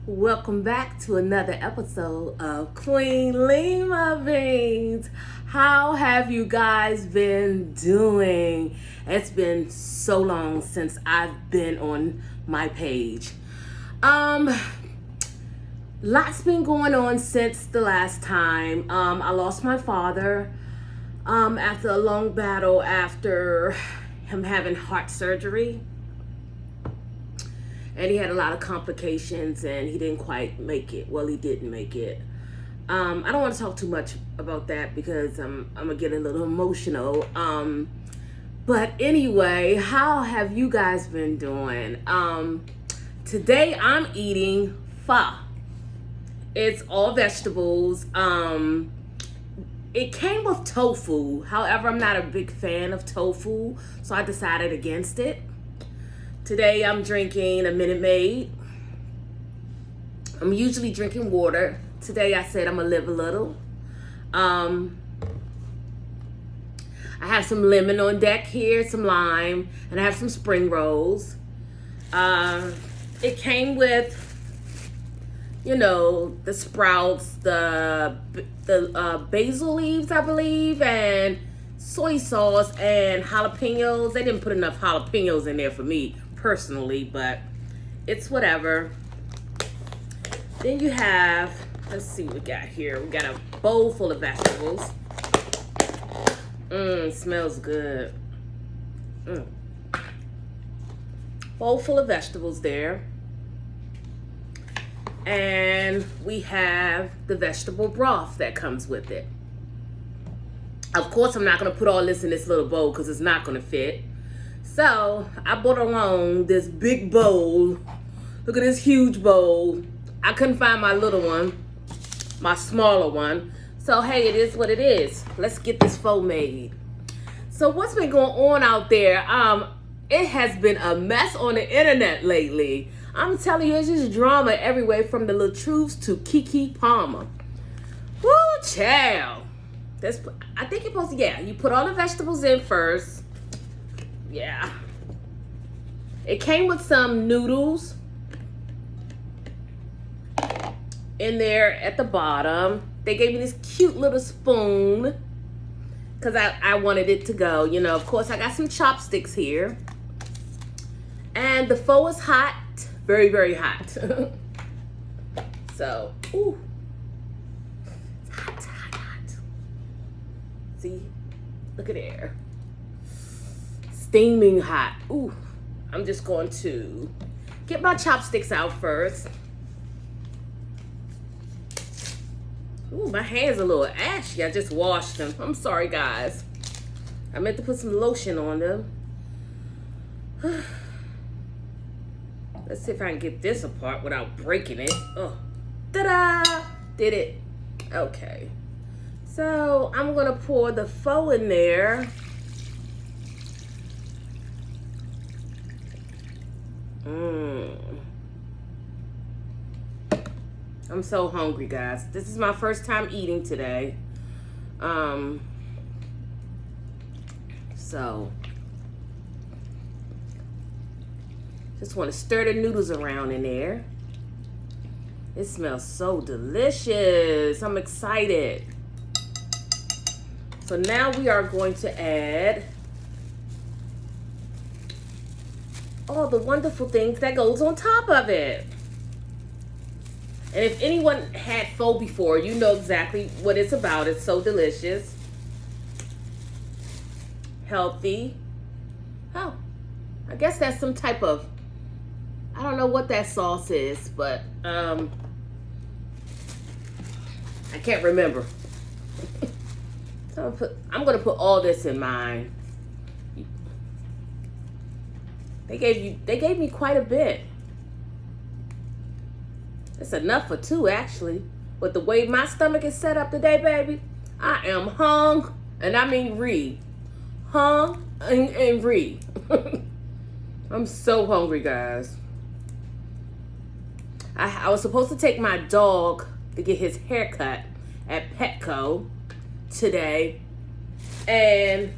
Welcome back to another episode of Queen Lima Beans. How have you guys been doing? It's been so long since I've been on my page. Lots been going on since the last time. I lost my father after a long battle after him having heart surgery. And he had a lot of complications and he didn't quite make it. Well, he didn't make it. I don't want to talk too much about that because I'm going to get a little emotional. But anyway, how have you guys been doing? Today I'm eating pho. It's all vegetables. It came with tofu. However, I'm not a big fan of tofu, so I decided against it. Today I'm drinking a Minute Maid. I'm usually drinking water. Today I said I'm gonna live a little. I have some lemon on deck here, some lime, and I have some spring rolls. It came with, the sprouts, the basil leaves, I believe, and soy sauce and jalapenos. They didn't put enough jalapenos in there for me personally, but it's whatever. Then you have, let's see what we got here. We got a bowl full of vegetables. Smells good. Bowl full of vegetables there. And we have the vegetable broth that comes with it. Of course, I'm not going to put all this in this little bowl because it's not going to fit. So I brought along this big bowl. Look at this huge bowl. I couldn't find my little one, my smaller one. So hey, it is what it is. Let's get this pho made. So what's been going on out there? It has been a mess on the internet lately. I'm telling you, it's just drama everywhere from the Latruths to Keke Palmer. Woo, child. I think you're supposed to, you put all the vegetables in first. Yeah. It came with some noodles in there at the bottom. They gave me this cute little spoon because I wanted it to go. Of course, I got some chopsticks here. And the pho is hot. Very, very hot. So, ooh. It's hot, hot, hot. See? Look at there. Steaming hot. Ooh, I'm just going to get my chopsticks out first. Ooh, my hands are a little ashy. I just washed them. I'm sorry, guys. I meant to put some lotion on them. Let's see if I can get this apart without breaking it. Oh, ta-da! Did it. Okay. So I'm going to pour the pho in there. I'm so hungry, guys. This is my first time eating today. So just want to stir the noodles around in there. It smells so delicious. I'm excited. So now we are going to add all the wonderful things that goes on top of it. And if anyone had pho before, you know exactly what it's about. It's so delicious. Healthy. Oh, I guess that's some type of, I don't know what that sauce is, but I can't remember. So I'm gonna put all this in mine. They gave me quite a bit. It's enough for two, actually. With the way my stomach is set up today, baby, I am hung, and I mean hung and re. I'm so hungry, guys. I was supposed to take my dog to get his haircut at Petco today, and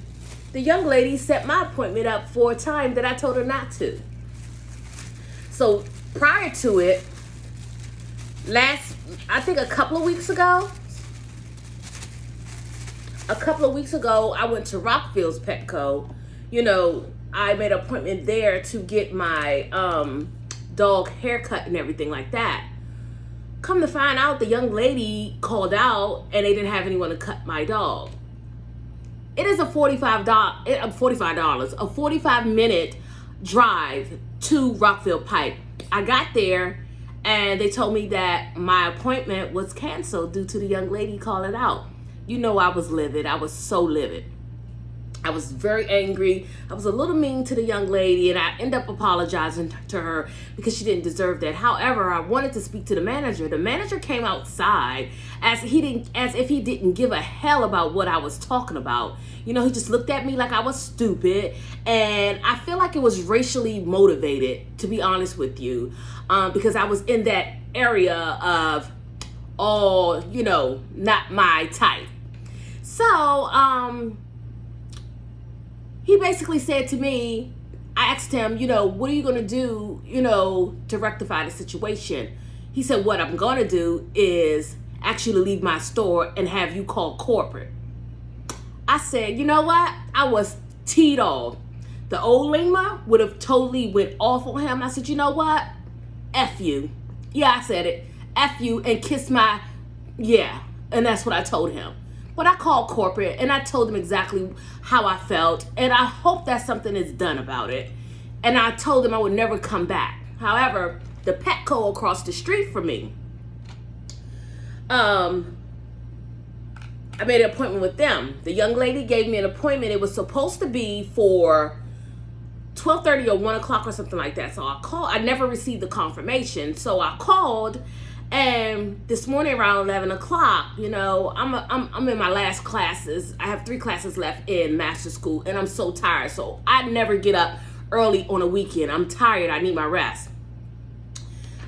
the young lady set my appointment up for a time that I told her not to. So prior to it, I think a couple of weeks ago, I went to Rockville's Petco. You know, I made an appointment there to get my dog haircut and everything like that. Come to find out, the young lady called out and they didn't have anyone to cut my dog. It is a $45-minute drive to Rockville Pike. I got there and they told me that my appointment was canceled due to the young lady calling out. You know, I was livid. I was so livid. I was very angry. I was a little mean to the young lady, and I ended up apologizing to her because she didn't deserve that. However, I wanted to speak to the manager. The manager came outside as if he didn't give a hell about what I was talking about. You know, he just looked at me like I was stupid, and I feel like it was racially motivated, to be honest with you, because I was in that area of, you know, not my type. So, he basically said to me, I asked him, you know, what are you going to do, you know, to rectify the situation? He said, what I'm going to do is actually leave my store and have you call corporate. I said, you know what? I was teed off. The old Lima would have totally went off on him. I said, you know what? F you. Yeah, I said it. F you and kiss my, yeah. And that's what I told him. But I called corporate and I told them exactly how I felt, and I hope that something is done about it. And I told them I would never come back. However, the Petco across the street from me, I made an appointment with them. The young lady gave me an appointment. It was supposed to be for 12:30 or 1 o'clock or something like that. So I called. I never received the confirmation. So I called. And this morning around 11 o'clock, you know, I'm in my last classes. I have 3 classes left in master school, and I'm so tired. So I never get up early on a weekend. I'm tired. I need my rest.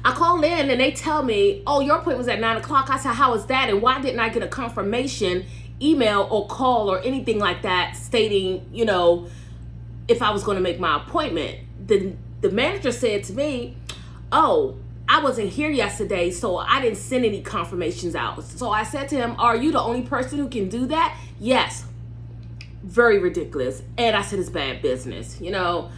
I called in and they tell me, oh, your appointment was at 9 o'clock. I said, how is that? And why didn't I get a confirmation email or call or anything like that stating, you know, if I was going to make my appointment? The manager said to me, oh, I wasn't here yesterday, so I didn't send any confirmations out. So I said to him, are you the only person who can do that? Yes. Very ridiculous. And I said, it's bad business. You know,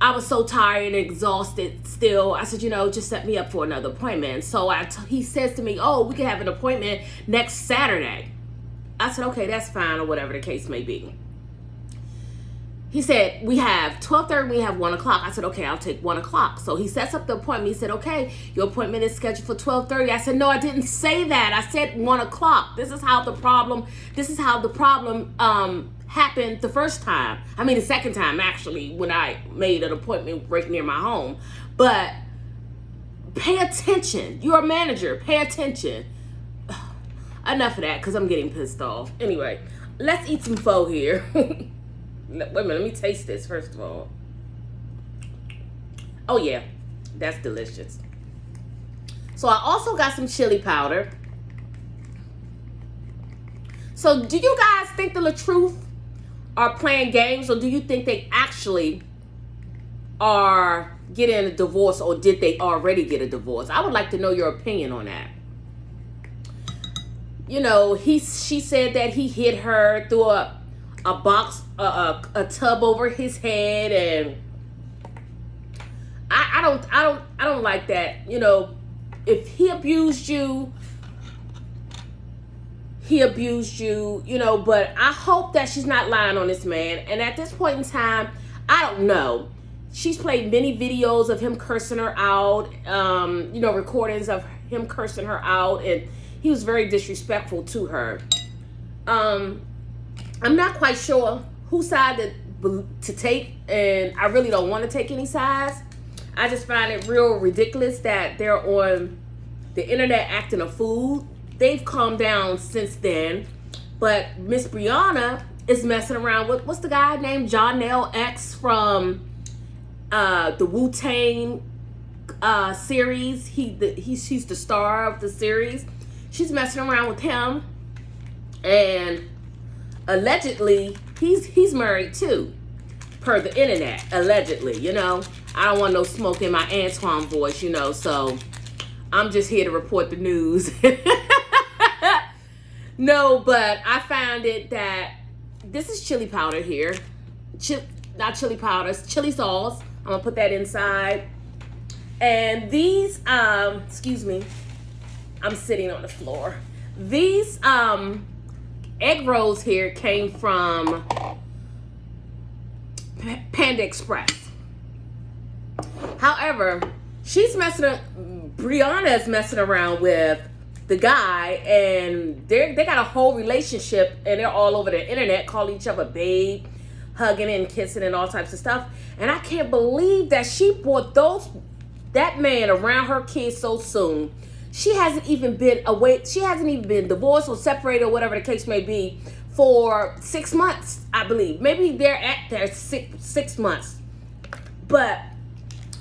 I was so tired and exhausted still. I said, you know, just set me up for another appointment. So he says to me, oh, we can have an appointment next Saturday. I said, okay, that's fine, or whatever the case may be. He said, we have 12:30, we have 1 o'clock. I said, okay, I'll take 1 o'clock. So he sets up the appointment. He said, okay, your appointment is scheduled for 12:30. I said, no, I didn't say that. I said 1 o'clock. This is how the problem happened the first time. I mean, the second time, actually, when I made an appointment right near my home. But pay attention. You're a manager. Pay attention. Enough of that, because I'm getting pissed off. Anyway, let's eat some pho here. Wait a minute, let me taste this first of all. Oh yeah, that's delicious. So I also got some chili powder. So do you guys think the LaTruth are playing games, or do you think they actually are getting a divorce, or did they already get a divorce? I would like to know your opinion on that. You know, she said that he hit her through a a tub over his head, and I don't like that. You know, if he abused you, you know, but I hope that she's not lying on this man. And at this point in time, I don't know. She's played many videos of him cursing her out, you know, recordings of him cursing her out, and he was very disrespectful to her. I'm not quite sure whose side to take, and I really don't want to take any sides. I just find it real ridiculous that they're on the internet acting a fool. They've calmed down since then, but Miss Brianna is messing around with, what's the guy named Jonell X from the Wu-Tang series. She's the star of the series. She's messing around with him, and allegedly he's married too, per the internet. Allegedly, you know. I don't want no smoke in my Antoine voice, you know. So I'm just here to report the news. No, but I found it that this is chili powder here. Not chili powder, it's chili sauce. I'm gonna put that inside. And these, excuse me, I'm sitting on the floor. These egg rolls here came from Panda Express. However, Brianna's messing around with the guy, and they got a whole relationship, and they're all over the internet, calling each other babe, hugging and kissing and all types of stuff. And I can't believe that she brought that man around her kids so soon. She hasn't even been away. She hasn't even been divorced or separated or whatever the case may be for 6 months, I believe. Maybe they're at their 6 months. But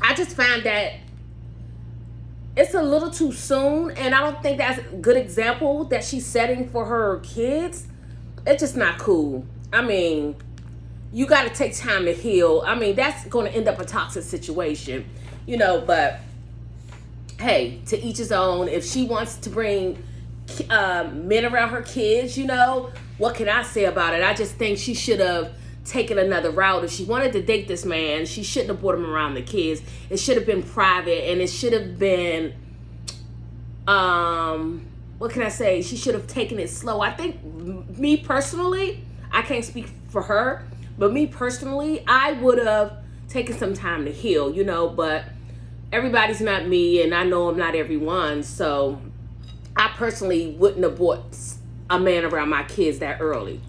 I just found that it's a little too soon, and I don't think that's a good example that she's setting for her kids. It's just not cool. I mean, you got to take time to heal. I mean, that's going to end up a toxic situation, but hey, to each his own. If she wants to bring men around her kids, what can I say about it? I just think she should have taken another route. If she wanted to date this man, she shouldn't have brought him around the kids. It should have been private, and it should have been, what can I say? She should have taken it slow. I think, me personally, I can't speak for her, but me personally, I would have taken some time to heal, but everybody's not me, and I know I'm not everyone, so I personally wouldn't have brought a man around my kids that early.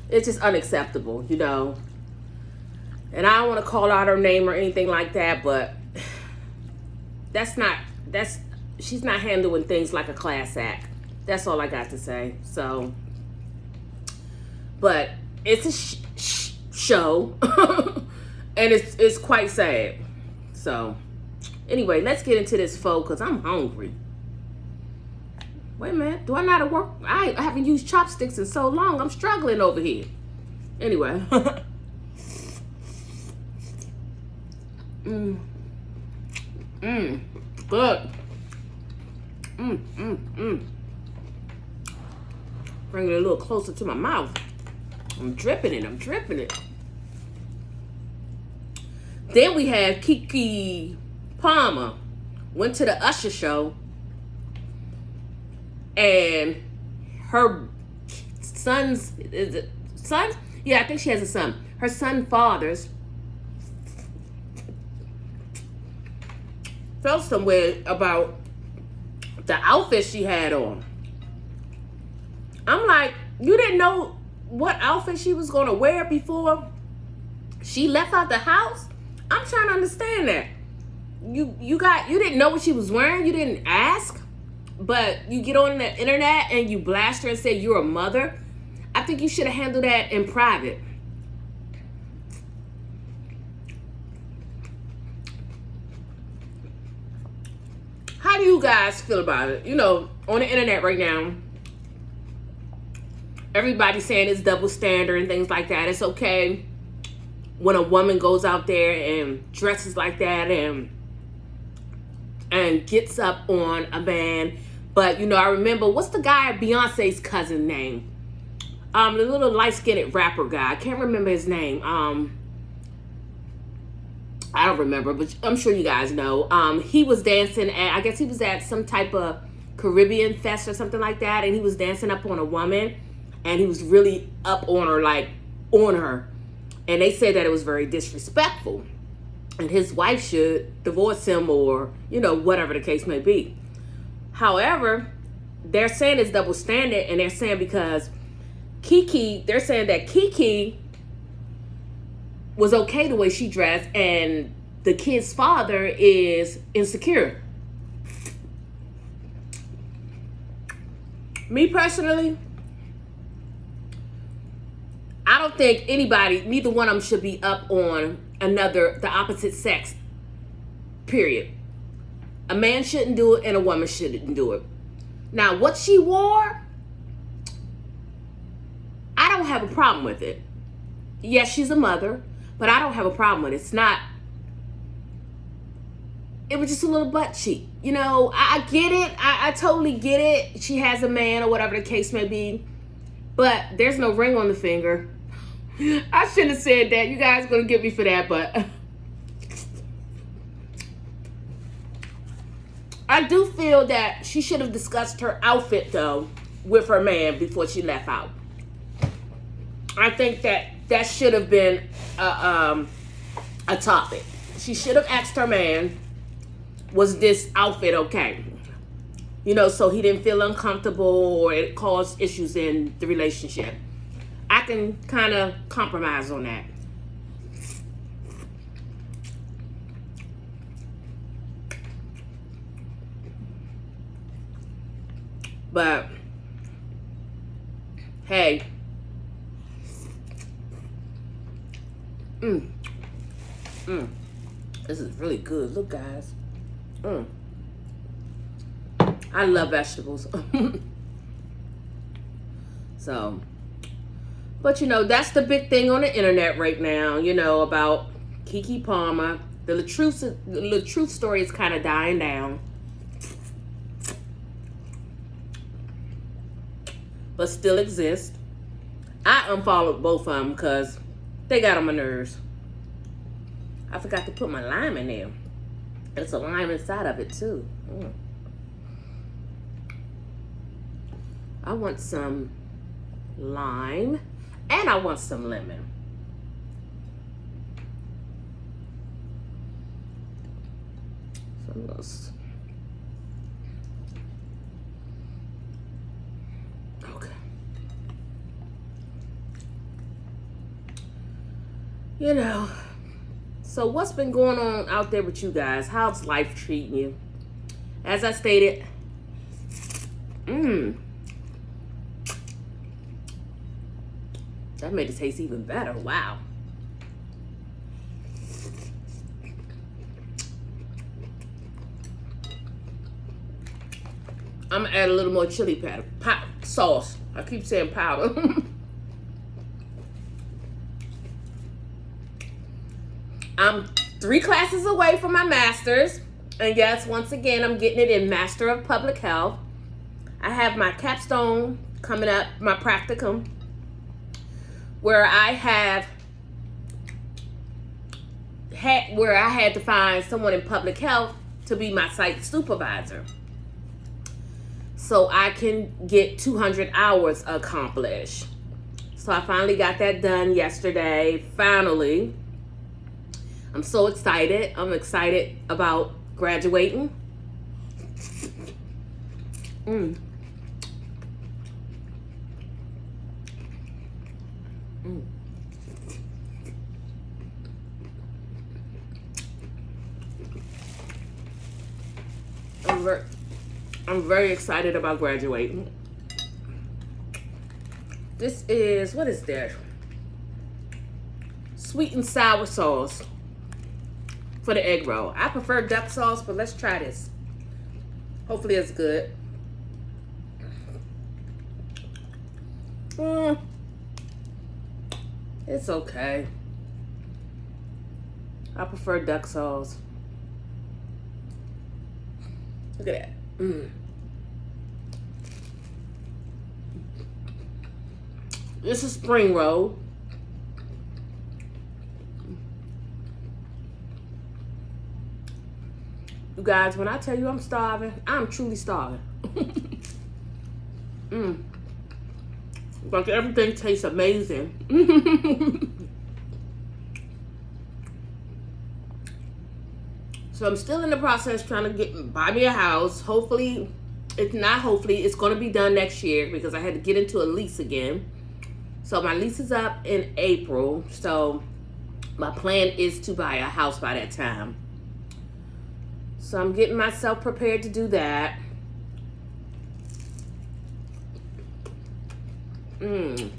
It's just unacceptable, And I don't want to call out her name or anything like that, but she's not handling things like a class act. That's all I got to say. So, but it's a show, and it's quite sad. So, anyway, let's get into this pho because I'm hungry. Wait a minute. Do I know how to work? I haven't used chopsticks in so long. I'm struggling over here. Anyway. Good. Bring it a little closer to my mouth. I'm dripping it. Then we had Keke Palmer. Went to the Usher show. And her son's, is it son? Yeah, I think she has a son. Her son fathers felt somewhere about the outfit she had on. I'm like, you didn't know what outfit she was going to wear before she left out the house? I'm trying to understand that. You didn't know what she was wearing? You didn't ask? But you get on the internet and you blast her and say you're a mother. I think you should have handled that in private. How do you guys feel about it? On the internet right now, everybody's saying it's double standard and things like that. It's okay when a woman goes out there and dresses like that and gets up on a man. But, I remember, what's the guy, Beyonce's cousin name? The little light-skinned rapper guy. I can't remember his name. I don't remember, but I'm sure you guys know. He was dancing I guess he was at some type of Caribbean fest or something like that, and he was dancing up on a woman, and he was really up on her, like, on her. And they said that it was very disrespectful. And his wife should divorce him or, whatever the case may be. However, they're saying it's double standard, and they're saying because they're saying that Keke was okay the way she dressed, and the kid's father is insecure. Me personally, I don't think neither one of them should be up on the opposite sex, period. A man shouldn't do it and a woman shouldn't do it. Now, what she wore, I don't have a problem with it. Yes, she's a mother, but I don't have a problem with it. It's not it was just a little butt cheek. You know, I get it. I totally get it. She has a man or whatever the case may be. But there's no ring on the finger. I shouldn't have said that. You guys are going to get me for that, but I do feel that she should have discussed her outfit, though, with her man before she left out. I think that should have been a topic. She should have asked her man, was this outfit okay? You know, so he didn't feel uncomfortable or it caused issues in the relationship. I can kind of compromise on that. But, hey. This is really good. Look, guys. I love vegetables. So, but you know, that's the big thing on the internet right now, you know, about Keke Palmer. The LaTruth story is kind of dying down. But still exist. I unfollowed both of them because they got on my nerves. I forgot to put my lime in there. There's a lime inside of it too. I want some lime and I want some lemon. Okay. You know, so what's been going on out there with you guys? How's life treating you? As I stated, that made it taste even better. Wow. I'm gonna add a little more chili powder, sauce. I keep saying powder. I'm 3 classes away from my master's. And yes, once again, I'm getting it in Master of Public Health. I have my capstone coming up, my practicum, where I had to find someone in public health to be my site supervisor, so I can get 200 hours accomplished. So I finally got that done yesterday. Finally, I'm so excited. I'm excited about graduating. I'm very excited about graduating. This is, what is that? Sweet and sour sauce for the egg roll. I prefer duck sauce, but let's try this. Hopefully it's good. It's okay. I prefer duck sauce. Look at that. This is spring roll. You guys, when I tell you I'm starving, I'm truly starving. Like everything tastes amazing. So I'm still in the process trying to buy me a house. Hopefully, it's going to be done next year because I had to get into a lease again. So my lease is up in April. So my plan is to buy a house by that time. So I'm getting myself prepared to do that. I'm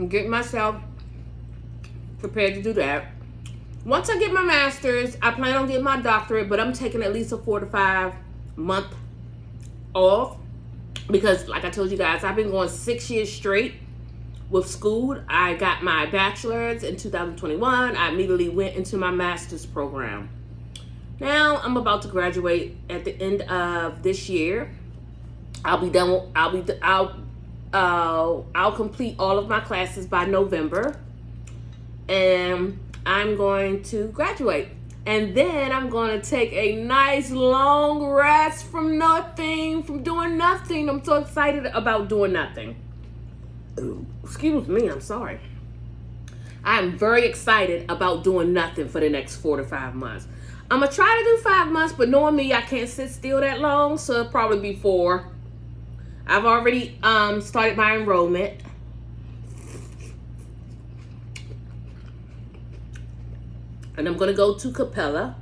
getting myself prepared to do that. Once I get my master's, I plan on getting my doctorate, but I'm taking at least a 4 to 5 month off because, like I told you guys, I've been going 6 years straight with school. I got my bachelor's in 2021. I immediately went into my master's program. Now I'm about to graduate at the end of this year. I'll be done. I'll complete all of my classes by November, and I'm going to graduate. And then I'm going to take a nice long rest from doing nothing. I'm so excited about doing nothing. Excuse me, I'm sorry. I'm very excited about doing nothing for the next 4 to 5 months. I'm going to try to do 5 months, but knowing me, I can't sit still that long, so it'll probably be 4. I've already started my enrollment. And I'm going to go to Capella.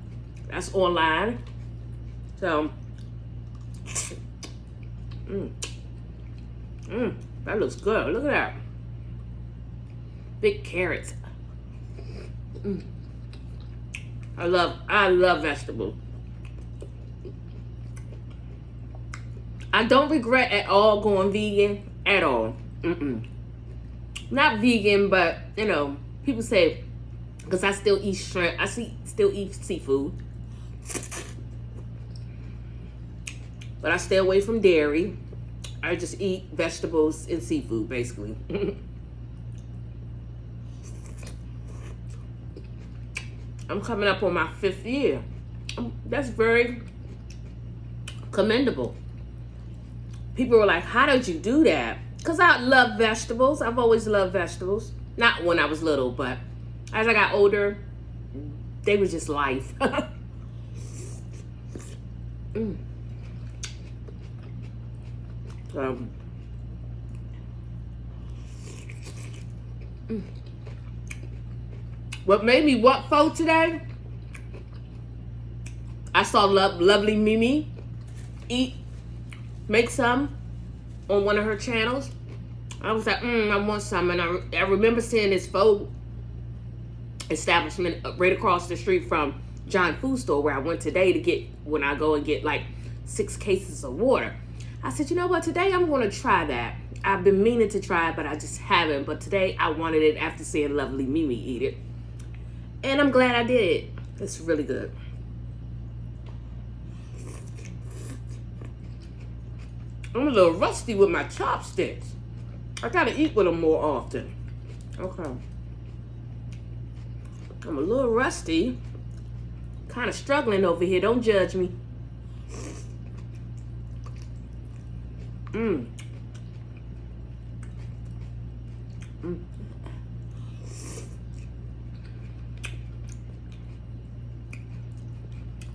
That's online. So, that looks good. Look at that. Big carrots. I love vegetables. I don't regret at all going vegan at all. Not vegan, but you know, people say, because I still eat shrimp. I still eat seafood. But I stay away from dairy. I just eat vegetables and seafood, basically. I'm coming up on my 5th year. That's very commendable. People were like, how did you do that? Because I love vegetables. I've always loved vegetables. Not when I was little, but as I got older, they were just life. What made me what for today? I saw lovely Mimi make some on one of her channels. I was like, I want some. And I remember seeing this pho establishment right across the street from John Food Store where I went today to get, when I go and get like 6 cases of water. I said, you know what, today I'm going to try that. I've been meaning to try it, but I just haven't. But today I wanted it after seeing lovely Mimi eat it. And I'm glad I did. It's really good. I'm a little rusty with my chopsticks. I gotta eat with them more often. Okay. I'm a little rusty. Kind of struggling over here. Don't judge me.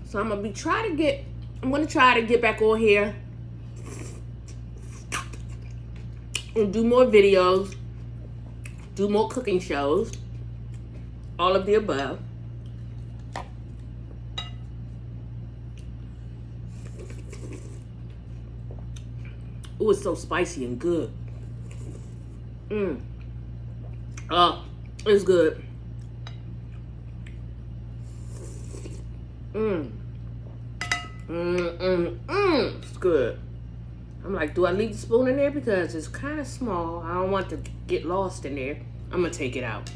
So I'm gonna try to get back on here and do more videos, do more cooking shows, all of the above. Ooh, it's so spicy and good. Oh, it's good. It's good. I'm like, do I leave the spoon in there? Because it's kind of small. I don't want to get lost in there. I'm going to take it out.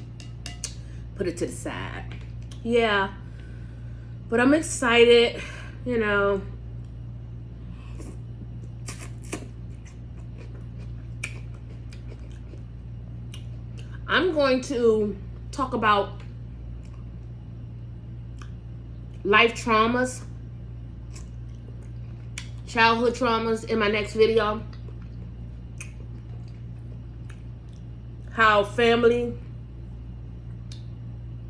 Put it to the side. Yeah. But I'm excited, you know. I'm going to talk about life traumas, childhood traumas in my next video. How family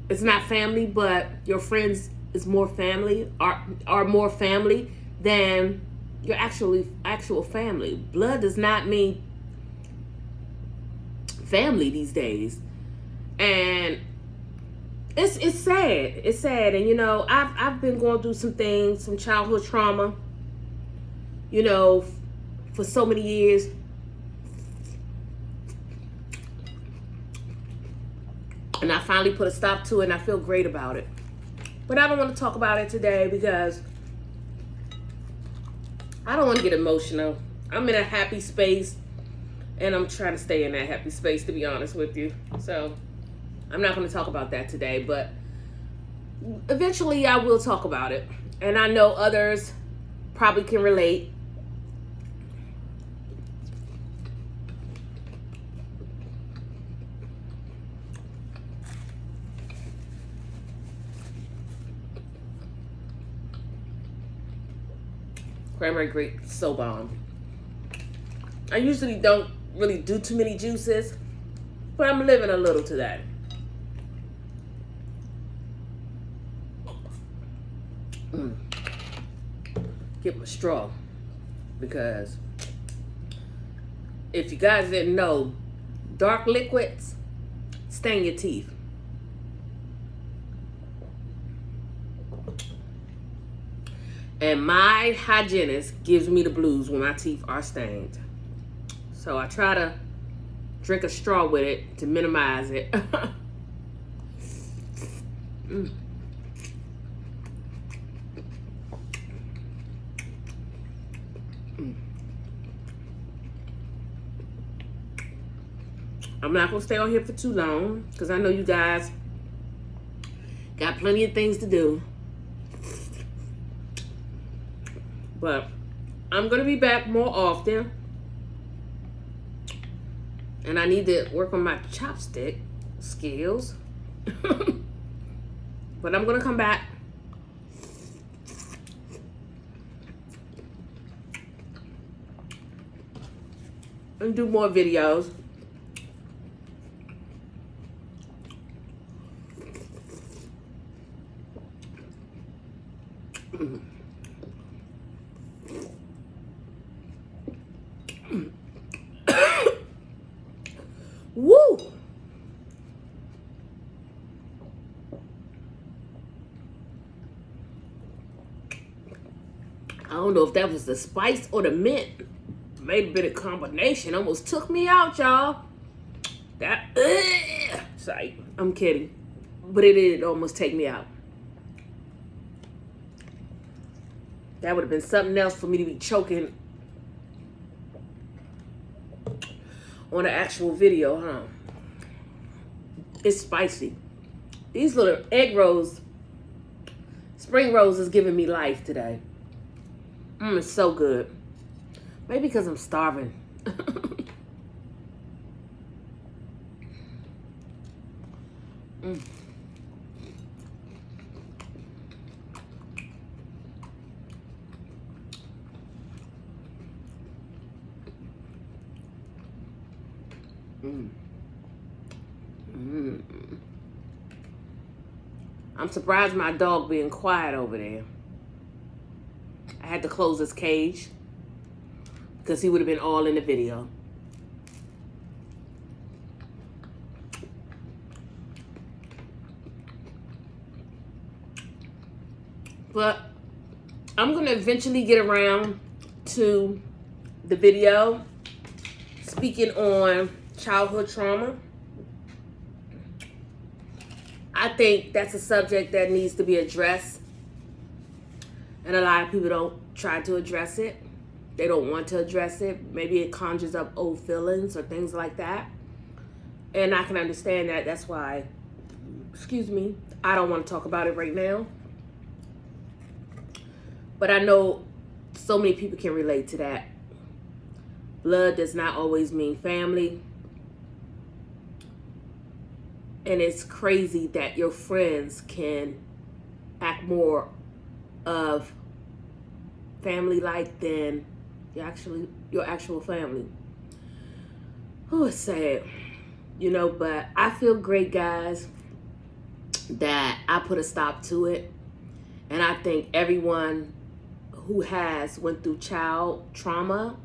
is not family, but your friends is more family, are more family than your actual family. Blood does not mean family these days. And it's sad. It's sad. And you know, I've been going through some things, some childhood trauma, you know, for so many years. And I finally put a stop to it, and I feel great about it. But I don't want to talk about it today because I don't want to get emotional. I'm in a happy space, and I'm trying to stay in that happy space, to be honest with you. So I'm not going to talk about that today, but eventually I will talk about it. And I know others probably can relate. Cranberry grape so bomb. I usually don't really do too many juices, but I'm living a little today. Get my straw, because if you guys didn't know, dark liquids stain your teeth. And my hygienist gives me the blues when my teeth are stained. So I try to drink a straw with it to minimize it. I'm not gonna stay on here for too long because I know you guys got plenty of things to do. But I'm gonna be back more often. And I need to work on my chopstick skills. But I'm gonna come back. And do more videos. Woo! I don't know if that was the spice or the mint. Made a bit of combination. Almost took me out, y'all. That, sorry, I'm kidding. But it did almost take me out. That would have been something else for me to be choking on the actual video, huh? It's spicy. These little egg rolls, spring rolls is giving me life today. It's so good. Maybe because I'm starving. I'm surprised my dog being quiet over there. I had to close his cage because he would have been all in the video. But I'm going to eventually get around to the video speaking on childhood trauma. I think that's a subject that needs to be addressed. And a lot of people don't try to address it. They don't want to address it. Maybe it conjures up old feelings or things like that. And I can understand that. That's why, I don't want to talk about it right now. But I know so many people can relate to that. Blood does not always mean family. And it's crazy that your friends can act more of family-like than your actual family. Oh, it's sad. But I feel great, guys, that I put a stop to it. And I think everyone who has went through child trauma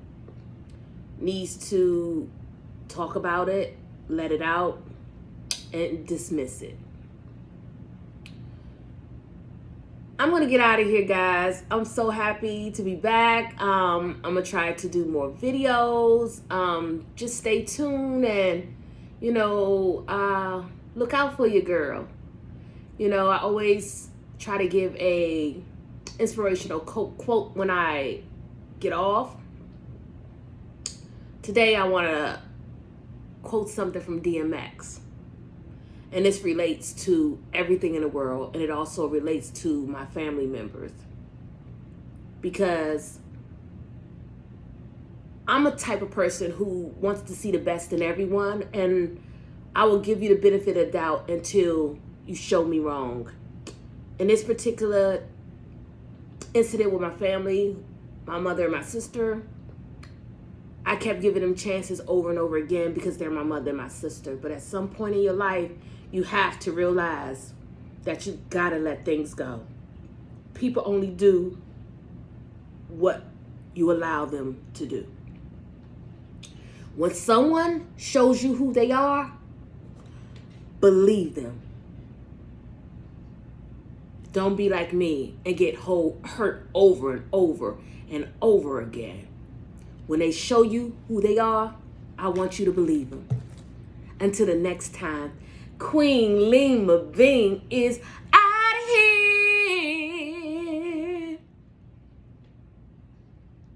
needs to talk about it, let it out, and dismiss it. I'm going to get out of here, guys. I'm so happy to be back. I'm going to try to do more videos. Just stay tuned and, look out for your girl. You know, I always try to give a inspirational quote when I get off. Today I want to quote something from DMX. And this relates to everything in the world, and it also relates to my family members. Because I'm a type of person who wants to see the best in everyone, and I will give you the benefit of doubt until you show me wrong. In this particular incident with my family, my mother and my sister, I kept giving them chances over and over again because they're my mother and my sister. But at some point in your life, you have to realize that you gotta let things go. People only do what you allow them to do. When someone shows you who they are, believe them. Don't be like me and get hurt over and over and over again. When they show you who they are, I want you to believe them. Until the next time, Queen Lima Bean is